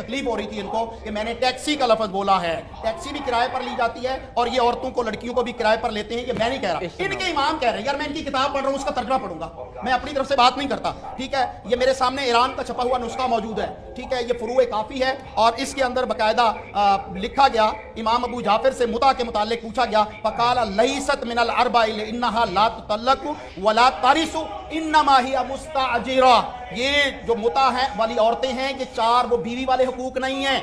तकलीफ हो रही थी इनको कि मैंने टैक्सी का लफ्ज बोला है। टैक्सी भी किराए पर ली जाती है और ये औरतों को, लड़कियों को भी किराए पर लेते हैं, ये मैं नहीं कह रहा, इनके इमाम कह रहे हैं। यार मैं इनकी किताब पढ़ रहा हूँ, उसका तर्जुमा पढ़ूंगा, मैं अपनी तरफ से बात नहीं करता, ठीक है। ये मेरे सामने ईरान का छपा हुआ नुस्खा मौजूद है, ठीक है, ये फुरूए काफी है और इसके अंदर बाकायदा लिखा गया, इमाम अबू जाफर से मुता के मुतालिक पूछा गया, फकाला लैसत मिनल अर्बा इन्नहा ला तुतल्लकु वला तारिसु इन्नमा हिया मुस्ताजिरा। ये जो मुता है वाली औरतें हैं, ये चार वो बीवी वाले हुकूक नहीं है,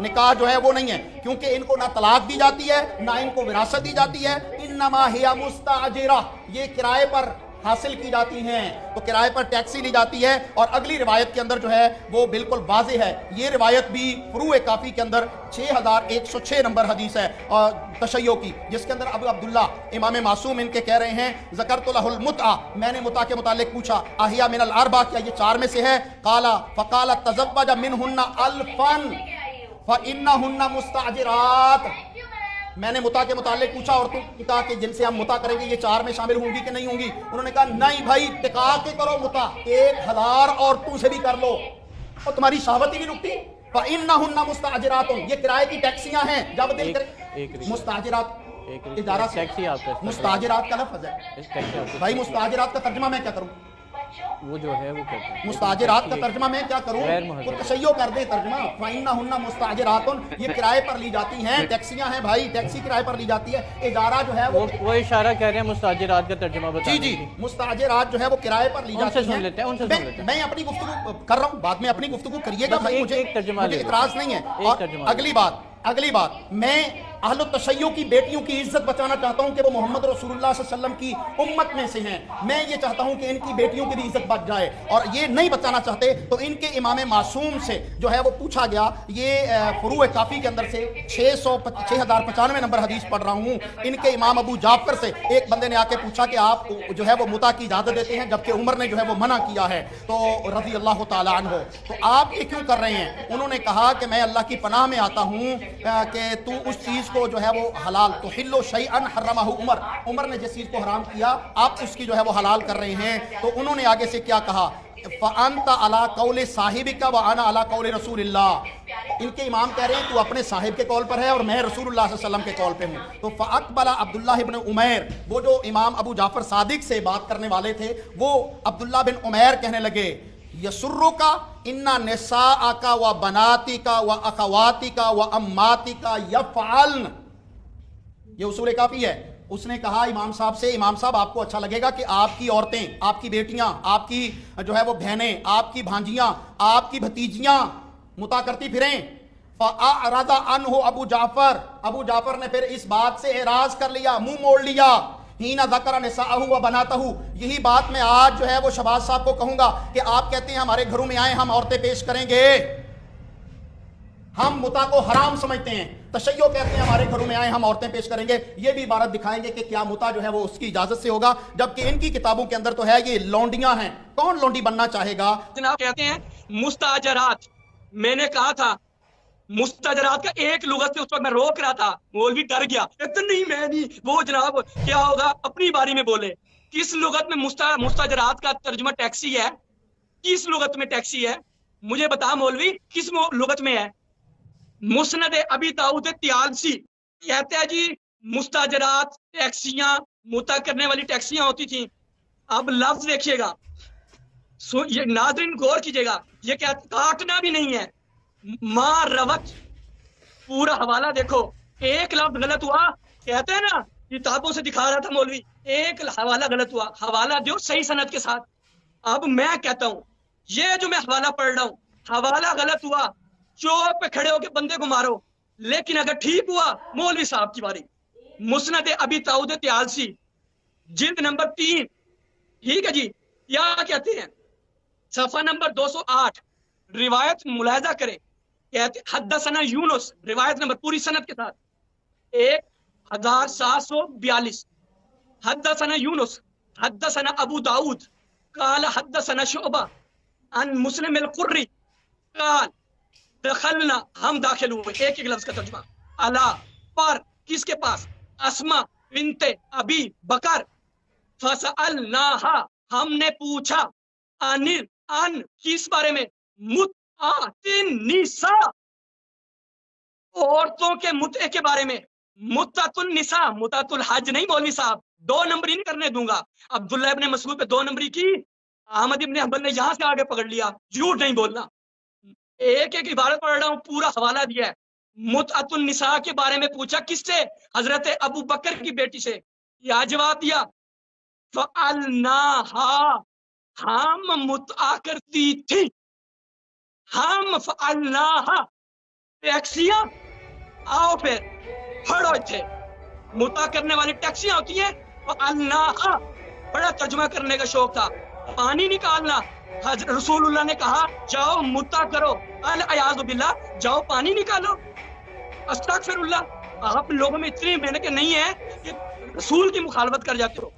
निकाह जो है वो नहीं है, क्योंकि इनको ना तलाक दी जाती है ना इनको विरासत दी जाती है। इन्नमा हिया मुस्ताजिरा, ये किराए पर हासिल की जाती हैं, तो किराए पर टैक्सी ली जाती है। और अगली रिवायत के अंदर जो है वो बिल्कुल वाज़े है, ये रिवायत भी फुरूए काफ़ी के अंदर 6106 नंबर हदीस है और तशय्यो की, जिसके अंदर अबू अब्दुल्ला इमाम मासूम इनके कह रहे हैं, ज़करतु लहुल मुतआ, मैंने मुता के मुतालिक पूछा, अहिया मिनल अरबा, क्या ये चार में से है? काला फ़काला तज़व्वज मिनहुन्ना अल्फन फ़इन्नहुन्ना मुस्ताजिरात। मैंने मुता के मुतालिक पूछा और तुम पिता के जिनसे हम मुता करेंगे ये चार में शामिल होंगी कि नहीं होंगी? उन्होंने कहा नहीं भाई, टिका के करो मुता, 1000 औरतों से भी कर लो और तुम्हारी शहावत ही नहीं रुकती। फ़इन्नहुन्ना मुस्ताजिरातुन, ये किराए की टैक्सियां हैं, जब दिल करे। मुस्ताजिरात इदारा से मुस्ताजिरात का लफ्ज़ है भाई, मुस्ताजिरात का तर्जुमा मैं क्या करूं? वो जो है वो कहते हैं मुस्ताजिरात का तर्जुमा मैं क्या करूं? वो तशय्यो कर दे तर्जुमा, फ़इन्नहुन्ना मुस्ताजिरातुन, ये किराए पर ली जाती हैं, टैक्सियां हैं भाई, टैक्सी किराए पर ली जाती है। इदारा जो है वो इशारा कह रहे हैं मुस्ताजिरात का तर्जुमा बता। जी जी, मुस्ताजिरात जो है वो किराए पर ली जाती हैं। मैं अपनी गुफ्तगू कर रहा हूं, बाद में अपनी गुफ्तगू करिएगा भाई, मुझे इतराज नहीं है। और अगली बात मैं अहले तशय्यो की बेटियों की इज्जत बचाना चाहता हूं कि वो मोहम्मद रसूलुल्लाह सल्लल्लाहु अलैहि वसल्लम की उम्मत में से हैं। मैं ये चाहता हूं कि इनकी बेटियों की भी इज्जत बच जाए, और ये नहीं बचाना चाहते तो इनके इमाम मासूम से जो है वो पूछा गया। ये फुरूए काफ़ी के अंदर से 6095 नंबर हदीस पढ़ रहा हूँ। इनके इमाम अबू जाफर से एक बंदे ने आके पूछा कि आप जो है वो मुता की इजाज़त देते हैं, जबकि उमर ने जो है वो मना किया है, तो रज़ी अल्लाह तआला अन्हु, तो आप ये क्यों कर रहे हैं? उन्होंने कहा कि मैं अल्लाह की पनाह में आता हूँ कि तू उस चीज़ को जो है वो हलाल, तो हिल्लो शैअन हर्रमहु उमर ने जिस चीज़ को हराम किया आप उसकी जो है वो हलाल कर रहे हैं। तो उन्होंने आगे से क्या कहा, फ़अन्ता अला कौले साहिबिका व अना अला कौले रसूलिल्लाह। इनके इमाम कह रहे हैं तू अपने साहिब के कौल पर है और मैं रसूलुल्लाह सल्लल्लाहु अलैहि वसल्लम के कौल पे हूँ। तो फ़अक़बला अब्दुल्लाह इब्न उमैर, वो जो इमाम अबू जाफर सादिक से बात करने वाले थे, वो अब्दुल्लाह बिन उमैर कहने लगे, यसुर्रुका इन्ना निसाअका व बनातिका व अखवातिका व अम्मातिका यफ़अल्न। ये उसूल काफ़ी है। उसने कहा इमाम साहब से, इमाम साहब आपको अच्छा लगेगा कि आपकी औरतें, आपकी बेटियां, आपकी जो है वो बहनें, आपकी भांजियां, आपकी भतीजियां मुता करती फिरें। फ़अअरज़ अन्हु अबू जाफर ने फिर इस बात से एराज कर लिया, मुंह मोड़ लिया। हीना ज़करा निसाअहु व बनातहु, यही बात मैं आज जो है वो शहबाज साहब को कहूंगा कि आप कहते हैं हमारे घरों में आए हम औरतें पेश करेंगे, हम मुता को हराम समझते हैं। तशय्यो कहते हैं हमारे घरों में आए हम औरतें पेश करेंगे, ये भी इबारत दिखाएंगे कि क्या मुता जो है वो उसकी इजाजत से होगा, जबकि इनकी किताबों के अंदर तो है ये लौंडियां हैं। कौन लौंडी बनना चाहेगा? जनाब कहते हैं मुस्ताजरात, मैंने कहा था मुस्ताजरात का एक लुगत से उस वक्त मैं रोक रहा था, मौलवी डर गया, कहते नहीं मैं नहीं, वो जनाब क्या होगा अपनी बारी में बोले। किस लुगत में मुस्ताजरात का तर्जुमा टैक्सी है? किस लुगत में टैक्सी है? मुझे बता मौलवी, किस लुगत में है? मुस्नद अबी दाऊद तियालसी कहते हैं जी मुस्ताजरात टैक्सियां, मुता करने वाली टैक्सियां होती थी। अब लफ्ज देखिएगा, ये नाज़रीन गौर कीजिएगा, ये क्या काटना भी नहीं है। माँ रवत, पूरा हवाला देखो, एक लफ्ज गलत हुआ, कहते हैं ना किताबों से दिखा रहा था मौलवी, एक हवाला गलत हुआ, हवाला जो सही सनद के साथ। अब मैं कहता हूं ये जो मैं हवाला पढ़ रहा हूं, हवाला गलत हुआ, चौक पे खड़े होकर बंदे को मारो, लेकिन अगर ठीक हुआ मौलवी साहब की बारी। मुस्नद अबी दाऊद तियालसी जिल्द नंबर 3, ठीक है जी, क्या कहते हैं, सफा नंबर 208, रिवायत मुलाहिजा करें, कहते हद्दसना यूनुस, रिवायत नंबर पूरी सनद के साथ 1742, हद्दसना यूनुस हद्दसना अबू दाऊद काल हद्दसना शुअबा अन मुस्लिम अल-कुर्री काल दखलना, हम दाखिल हुए, एक एक लफ्ज का तर्जुमा, अला पर, किसके पास, अस्मा बिनते अबी बकर, फसअलनाहा, हमने पूछा, अनिल अन, किस बारे में, मुत निसा, औरतों के मुतए के बारे में। मुत्ततुन निसा, मुत्ततुल हज नहीं मौलवी साहब, 2 नंबरी नहीं करने दूंगा। अब्दुल्ला इब्ने मसऊद पे 2 नंबरी की, अहमद इब्ने हंबल ने यहां से आगे पकड़ लिया। झूठ नहीं बोलना, एक एक इबारत पढ़ रहा हूं, पूरा हवाला दिया है। मुत्ततुन निसा के बारे में पूछा, किससे? हजरत अबू बकर की बेटी से। या जवाब दिया, फअलनाहा, हम मुतआ करती थी, हम फअलनाहा, टैक्सियां। आओ फिर पढ़ो, थे मुता करने वाली टैक्सियां होती हैं। फअलनाहा, बड़ा तर्जुमा करने का शौक था। पानी निकालना, रसूलुल्लाह ने कहा जाओ मुता करो, अल अयाज़ु बिल्लाह, जाओ पानी निकालो। अस्तगफिरुल्लाह, आप लोगों में इतनी मेहनत नहीं है कि रसूल की मुखालफत कर जाते हो।